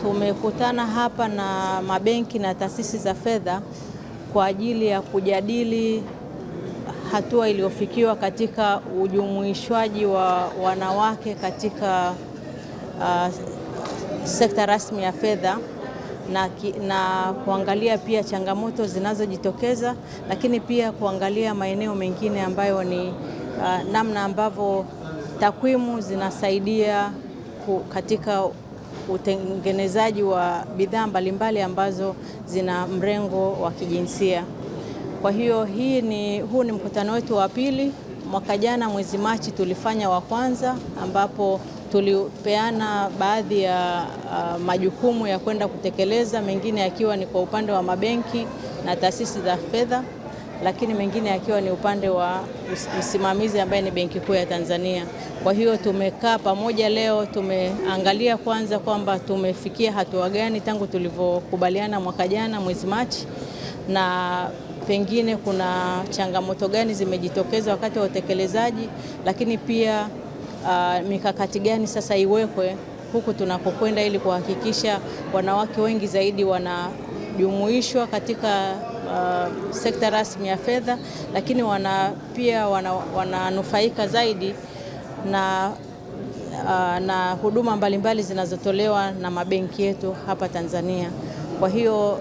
Tumekutana hapa na mabenki na taasisi za fedha kwa ajili ya kujadili hatua iliyofikiwa katika ujumuishwaji wa wanawake katika sekta rasmi ya fedha na kuangalia pia changamoto zinazojitokeza, lakini pia kuangalia maeneo mengine ambayo ni namna ambavyo takwimu zinasaidia katika utengenezaji wa bidhaa mbalimbali ambazo zina mrengo wa kijinsia. Kwa hiyo huu ni mkutano wetu wa pili. Mwaka jana mwezi Machi tulifanya wa kwanza, ambapo tulipeana baadhi ya majukumu ya kwenda kutekeleza, mengine yakiwa ni kwa upande wa mabenki na taasisi za fedha, lakini mengine yakiwa ni upande wa msimamizi ambaye ni Benki Kuu ya Tanzania. Kwa hiyo tumekaa pamoja leo, tumeangalia kwanza kwamba tumefikia hatua gani tangu tulivyokubaliana mwaka jana mwezi Machi, na pengine kuna changamoto gani zimejitokeza wakati wa utekelezaji, lakini pia mikakati gani sasa iwekwe huku tunapokwenda ili kuhakikisha wanawake wengi zaidi wanajumuishwa katika sekta rasmi ya fedha, lakini pia wananufaika zaidi na huduma mbalimbali zinazotolewa na mabenki yetu hapa Tanzania. Kwa hiyo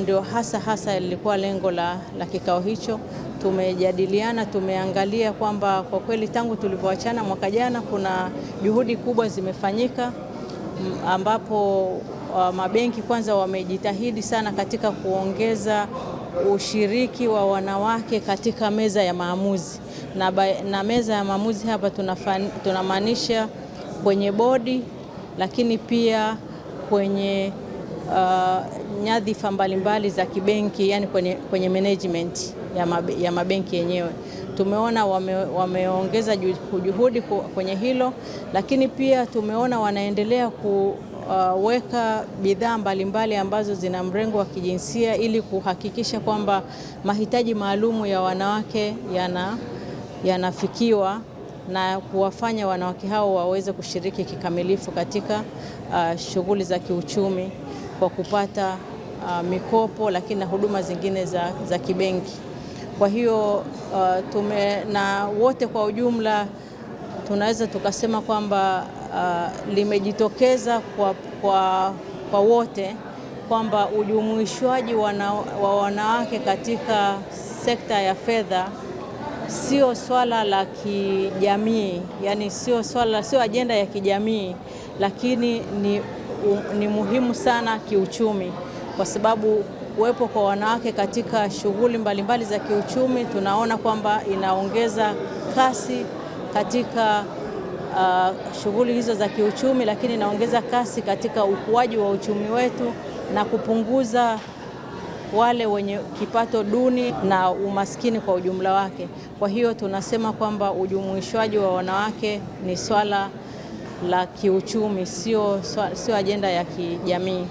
ndio hasa lilikuwa lengo la kikao hicho. Tumejadiliana, tumeangalia kwamba kwa kweli tangu tulivyoachana mwaka jana kuna juhudi kubwa zimefanyika, ambapo mabenki kwanza wamejitahidi sana katika kuongeza ushiriki wa wanawake katika meza ya maamuzi. Na meza ya maamuzi hapa tunamaanisha kwenye bodi, lakini pia kwenye nyadhifa mbalimbali za kibenki, yani kwenye management ya mabenki yenyewe. Tumeona wameongeza juhudi kwenye hilo, lakini pia tumeona wanaendelea kuweka bidhaa mbalimbali ambazo zina mrengo wa kijinsia ili kuhakikisha kwamba mahitaji maalumu ya wanawake yanafikiwa na kuwafanya wanawake hao waweze kushiriki kikamilifu katika shughuli za kiuchumi kwa kupata mikopo, lakini na huduma zingine za kibenki. Kwa hiyo na wote kwa ujumla tunaweza tukasema kwamba limejitokeza kwa wote kwamba ujumuishwaji wa wanawake katika sekta ya fedha sio swala la kijamii, yani sio ajenda ya kijamii, lakini ni muhimu sana kiuchumi, kwa sababu kuwepo kwa wanawake katika shughuli mbalimbali za kiuchumi tunaona kwamba inaongeza kasi katika shughuli hizo za kiuchumi, lakini inaongeza kasi katika ukuaji wa uchumi wetu na kupunguza wale wenye kipato duni na umaskini kwa ujumla wake. Kwa hiyo tunasema kwamba ujumuishwaji wa wanawake ni swala la kiuchumi, sio ajenda ya kijamii.